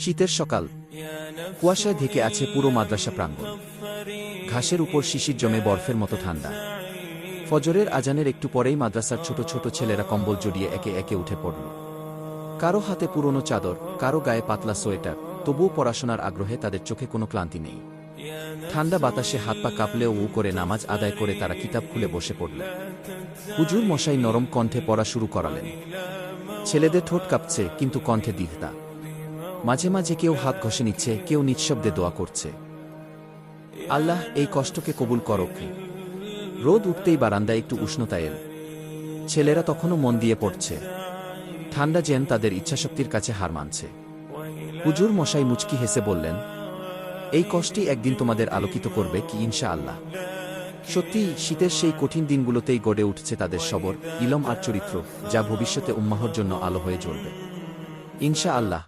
শীতের সকাল, কুয়াশায় ঢেকে আছে পুরো মাদ্রাসা প্রাঙ্গণ। ঘাসের উপর শিশির জমে বরফের মতো ঠান্ডা। ফজরের আজানের একটু পরেই মাদ্রাসার ছোট ছোট ছেলেরা কম্বল জড়িয়ে একে একে উঠে পড়ল। কারো হাতে পুরনো চাদর, কারো গায়ে পাতলা সোয়েটার, তবুও পড়াশোনার আগ্রহে তাদের চোখে কোনো ক্লান্তি নেই। ঠান্ডা বাতাসে হাত পা কাঁপলেও উ করে নামাজ আদায় করে তারা কিতাব খুলে বসে পড়ল। হুজুর মশাই নরম কণ্ঠে পড়া শুরু করালেন। ছেলেদের ঠোঁট কাঁপছে, কিন্তু কণ্ঠে দীর্ঘতা। মাঝে মাঝে কেউ হাত ঘষে নিচ্ছে, কেউ নিঃশব্দে দোয়া করছে। আল্লাহ, এই কষ্টকে কবুল করো। রোদ উঠতেই বারান্দায় একটু উষ্ণতা এল। ছেলেরা তখনও মন দিয়ে পড়ছে। ঠান্ডা যেন তাদের ইচ্ছাশক্তির কাছে হার মানছে। হুজুর মশাই মুচকি হেসে বললেন, এই কষ্টই একদিন তোমাদের আলোকিত করবে কি ইনশাআল্লাহ। সত্যি, শীতের সেই কঠিন দিনগুলোতেই গড়ে উঠছে তাদের সবর, ইলম আর চরিত্র, যা ভবিষ্যতে উম্মাহর জন্য আলো হয়ে জ্বলবে ইনশাআল্লাহ।